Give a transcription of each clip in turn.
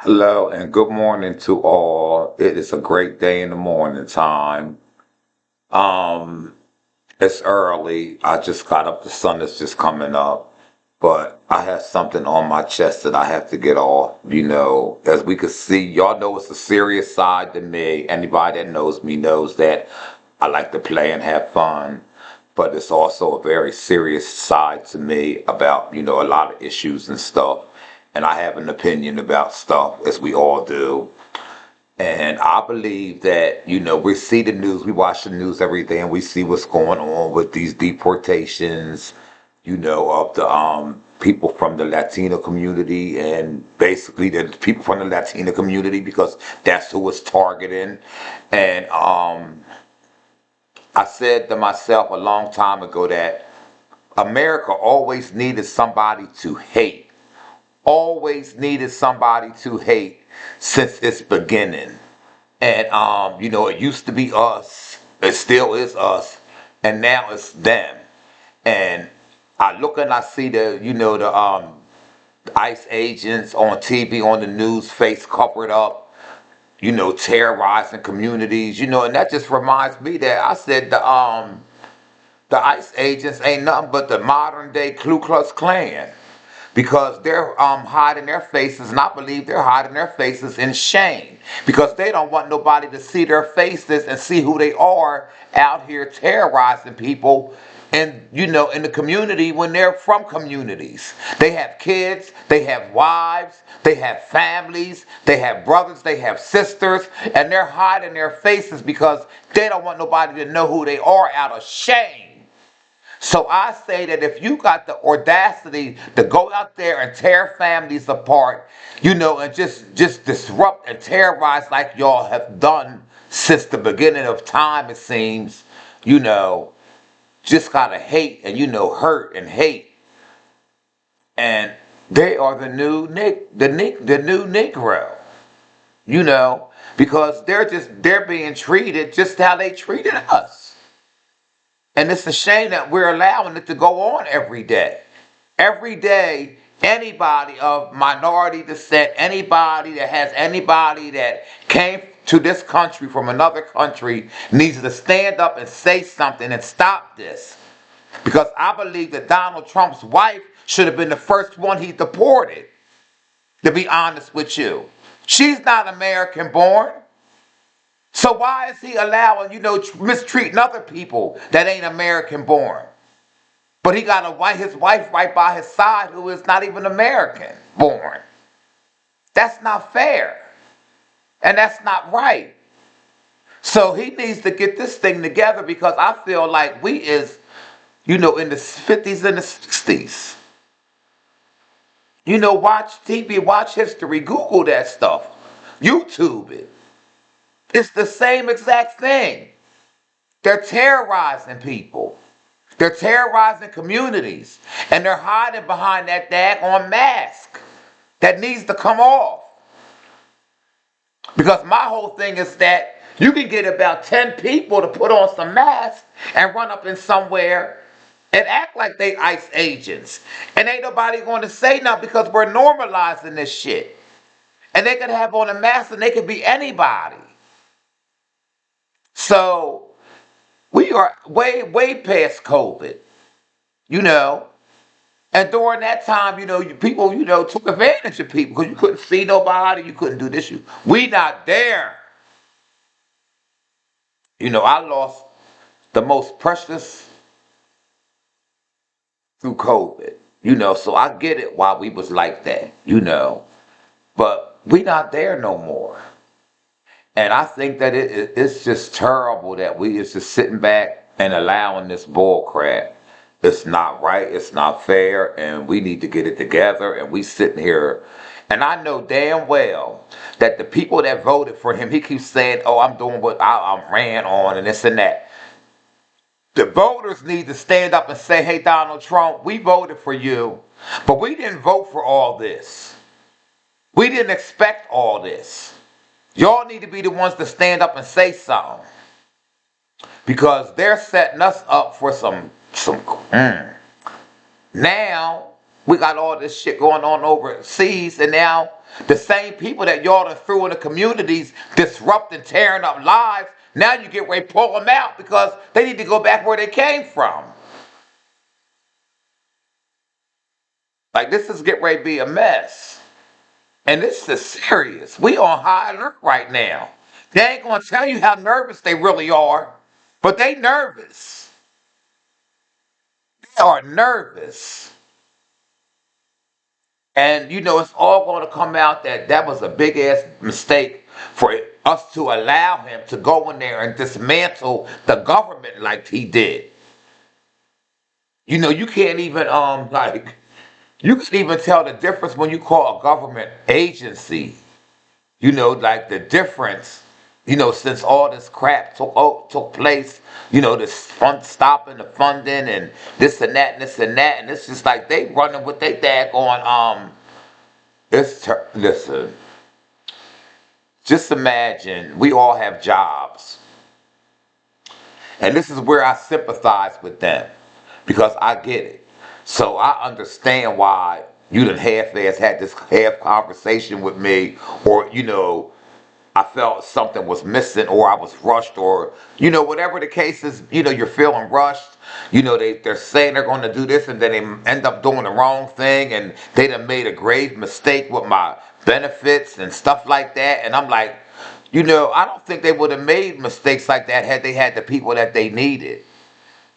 Hello and good morning to all. It is a great day in the morning time. Um, it's early. I just got up. The sun is just coming up, but I have something on my chest that I have to get off. As we can see, y'all know it's a serious side to me. Anybody that knows me knows that I like to play and have fun, but it's also a very serious side to me about, a lot of issues and stuff. And I have an opinion about stuff, as we all do. And I believe that, we see the news, we watch the news every day, and we see what's going on with these deportations, of the people from the Latino community, and basically the people from the Latino community because that's who it's targeting. And I said to myself a long time ago that America always needed somebody to hate. Always needed somebody to hate since its beginning. And it used to be us. It still is us. And now it's them. And I look and I see the ICE agents on TV, on the news, face covered up, terrorizing communities, and that just reminds me that I said the ICE agents ain't nothing but the modern day Ku Klux Klan because they're hiding their faces, and I believe they're hiding their faces in shame because they don't want nobody to see their faces and see who they are out here terrorizing people and in the community when they're from communities. They have kids, they have wives, they have families, they have brothers, they have sisters, and they're hiding their faces because they don't want nobody to know who they are out of shame. So I say that if you got the audacity to go out there and tear families apart, and just disrupt and terrorize like y'all have done since the beginning of time, it seems, you know, just gotta hate and hurt and hate. And they are the new the new Negro, you know, because they're being treated just how they treated us. And it's a shame that we're allowing it to go on every day. Every day, anybody of minority descent, anybody that came to this country from another country needs to stand up and say something and stop this. Because I believe that Donald Trump's wife should have been the first one he deported, to be honest with you. She's not American born. So why is he allowing, mistreating other people that ain't American born? But he got his wife right by his side who is not even American born. That's not fair. And that's not right. So he needs to get this thing together because I feel like we is, in the 50s and the 60s. Watch TV, watch history, Google that stuff. YouTube it. It's the same exact thing. They're terrorizing people. They're terrorizing communities. And they're hiding behind that daggone mask that needs to come off. Because my whole thing is that you can get about 10 people to put on some masks and run up in somewhere and act like they ICE agents. And ain't nobody going to say nothing because we're normalizing this shit. And they could have on a mask and they could be anybody. So we are way, way past COVID, you know. And during that time, people, took advantage of people because you couldn't see nobody, you couldn't do this. We not there. I lost the most precious through COVID, so I get it why we was like that, but we not there no more. And I think that it's just terrible that we is just sitting back and allowing this bull crap. It's not right. It's not fair. And we need to get it together. And we sitting here. And I know damn well that the people that voted for him, he keeps saying, oh, I'm doing what I'm ran on and this and that. The voters need to stand up and say, hey, Donald Trump, we voted for you, but we didn't vote for all this. We didn't expect all this. Y'all need to be the ones to stand up and say something. Because they're setting us up for some. Now, We got all this shit going on overseas, and now the same people that y'all done threw in the communities, disrupting, tearing up lives, now you get ready to pull them out because they need to go back where they came from. Like, this is getting ready to be a mess. And this is serious. We on high alert right now. They ain't gonna tell you how nervous they really are, but they nervous. They are nervous. And it's all going to come out that that was a big ass mistake for us to allow him to go in there and dismantle the government like he did. You can't even like you can even tell the difference when you call a government agency. Like the difference. Since all this crap took place. This fund stopping the funding and this and that and this and that, and it's just like they running with they daggone listen. Just imagine we all have jobs. And this is where I sympathize with them because I get it. So I understand why you done half-ass had this half conversation with me, or I felt something was missing, or I was rushed, or whatever the case is. You're feeling rushed. They're saying they're going to do this, and then they end up doing the wrong thing, and they done made a grave mistake with my benefits and stuff like that. And I'm like, I don't think they would have made mistakes like that had they had the people that they needed.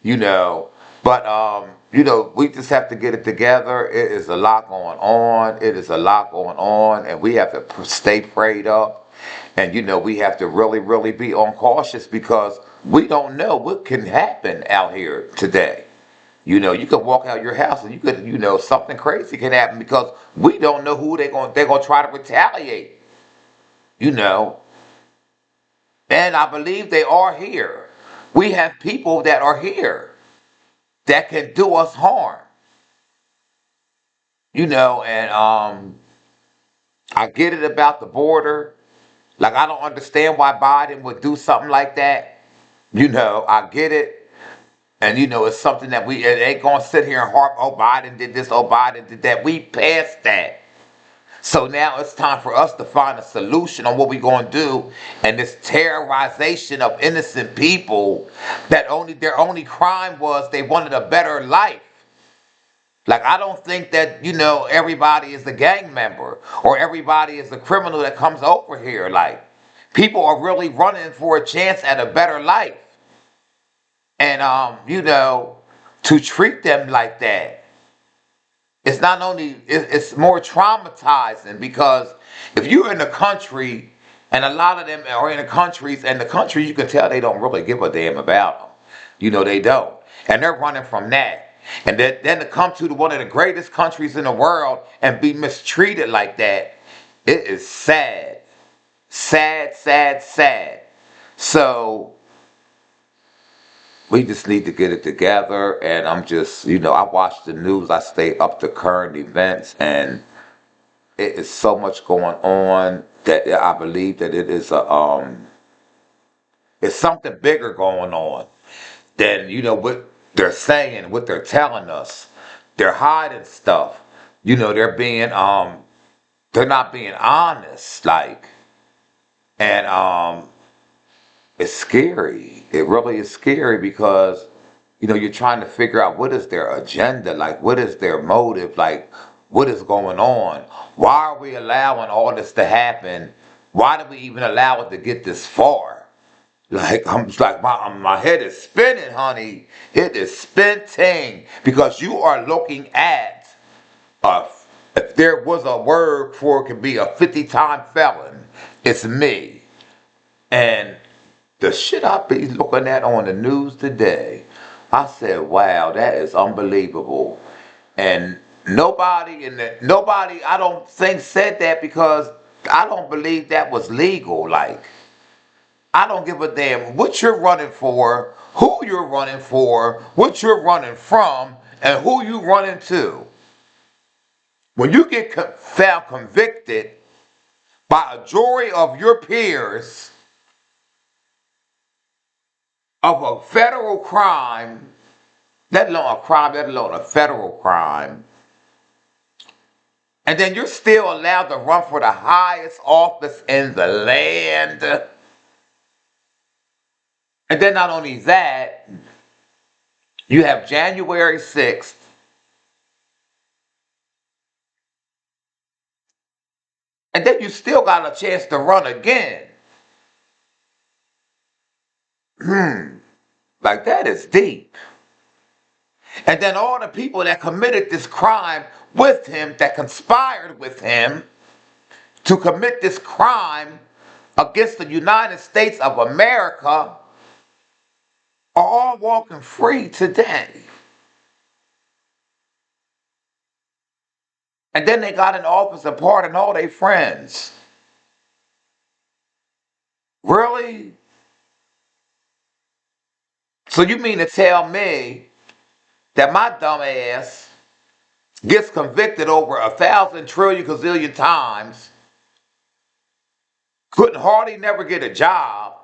you know. But we just have to get it together. It is a lot going on. It is a lot going on, and we have to stay prayed up. And we have to really, really be on cautious because we don't know what can happen out here today. You could walk out your house and you could, something crazy can happen because we don't know who they're gonna try to retaliate. You know, and I believe they are here. We have people that are here that can do us harm. And I get it about the border. Like, I don't understand why Biden would do something like that. I get it. And it's something that it ain't gonna sit here and harp, oh, Biden did this, oh, Biden did that. We passed that. So now it's time for us to find a solution on what we're gonna do. And this terrorization of innocent people that their only crime was they wanted a better life. Like, I don't think that, everybody is a gang member or everybody is a criminal that comes over here. Like, people are really running for a chance at a better life. And, to treat them like that, it's not only, it's more traumatizing because if you're in the country, and a lot of them are in the countries, and the countries you can tell they don't really give a damn about them. They don't. And they're running from that. And then to come to one of the greatest countries in the world and be mistreated like that, it is sad. Sad, sad, sad. So we just need to get it together. And I'm just, I watch the news. I stay up to current events. And it is so much going on that I believe that it is it's something bigger going on than, what they're saying, what they're telling us. They're hiding stuff. They're not being honest. Like, and it's scary. It really is scary because, you're trying to figure out what is their agenda, like what is their motive, like what is going on? Why are we allowing all this to happen? Why did we even allow it to get this far? Like, I'm just like, my head is spinning, honey. It is spinning because you are looking at if there was a word for it could be a 50-time felon, it's me. And the shit I be looking at on the news today, I said, wow, that is unbelievable. And nobody I don't think said that because I don't believe that was legal. Like, I don't give a damn what you're running for, who you're running for, what you're running from, and who you running to. When you get found convicted by a jury of your peers of a federal crime, let alone a crime, let alone a federal crime, And then you're still allowed to run for the highest office in the land. And then not only that, you have January 6th, and then you still got a chance to run again. Like that is deep. And then all the people that committed this crime with him, that conspired with him to commit this crime against the United States of America, are all walking free today. And then they got in office and pardoned all their friends. Really? So you mean to tell me that my dumb ass gets convicted over 1,000 trillion gazillion times, couldn't hardly never get a job,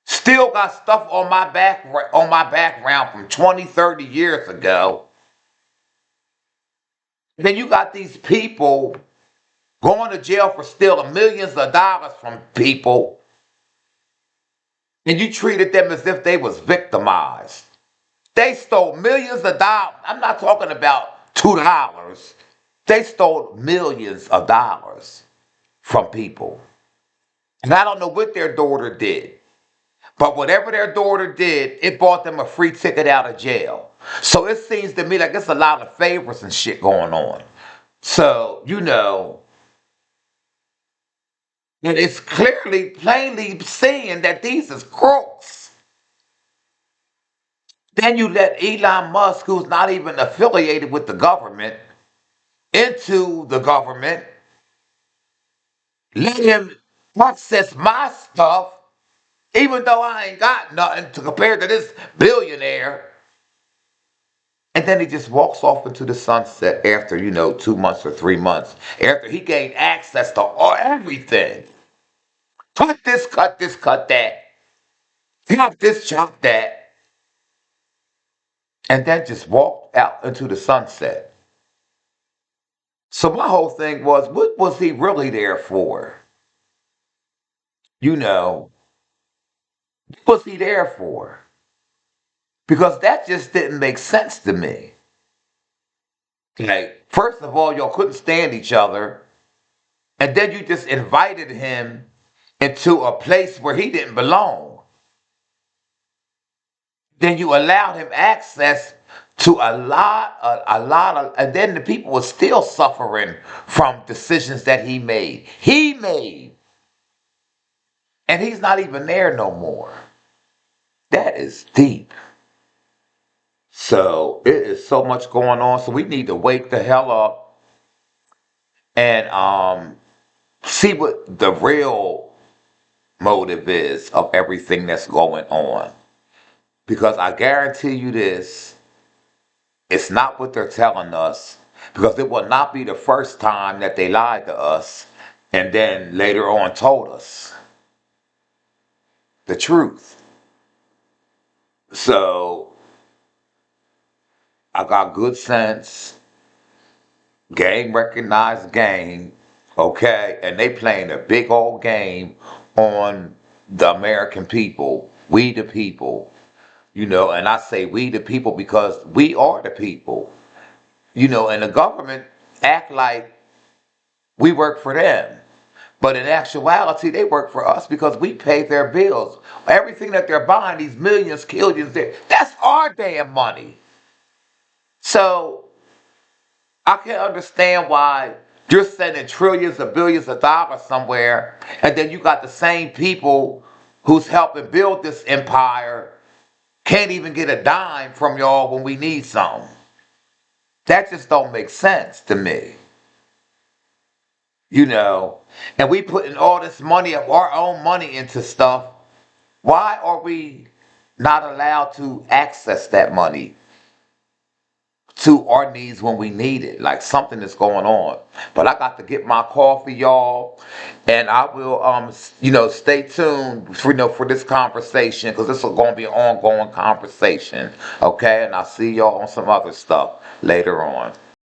still got stuff on my background from 20, 30 years ago. Then you got these people going to jail for stealing millions of dollars from people, and you treated them as if they was victimized. They stole millions of dollars. I'm not talking about $2. They stole millions of dollars from people. And I don't know what their daughter did, but whatever their daughter did, it bought them a free ticket out of jail. So it seems to me like there's a lot of favors and shit going on. So, and it's clearly, plainly saying that these is crooks. Then you let Elon Musk, who's not even affiliated with the government, into the government, let him access my stuff, even though I ain't got nothing to compare to this billionaire. And then he just walks off into the sunset after, 2 months or 3 months, after he gained access to everything. Cut this, cut this, cut that. Chop this, chop that. And then just walked out into the sunset. So my whole thing was, what was he really there for? What was he there for? Because that just didn't make sense to me. Like, first of all, y'all couldn't stand each other. And then you just invited him into a place where he didn't belong. Then you allowed him access to a lot of, and then the people were still suffering from decisions that he made. And he's not even there no more. That is deep. So it is so much going on. So we need to wake the hell up and see what the real motive is of everything that's going on. Because I guarantee you this, it's not what they're telling us. Because it will not be the first time that they lied to us and then later on told us the truth. So I got good sense, game recognized game, okay? And they playing a big old game on the American people, we the people, and I say we the people because we are the people, and the government act like we work for them. But in actuality, they work for us because we pay their bills. Everything that they're buying, these millions, killions, that's our damn money. So I can understand why you're sending trillions or billions of dollars somewhere, and then you got the same people who's helping build this empire can't even get a dime from y'all when we need some. That just don't make sense to me. And we putting all this money of our own money into stuff. Why are we not allowed to access that money to our needs when we need it? Like something is going on. But I got to get my coffee, y'all, and I will stay tuned for this conversation, because this is going to be an ongoing conversation. Okay, and I'll see y'all on some other stuff later on.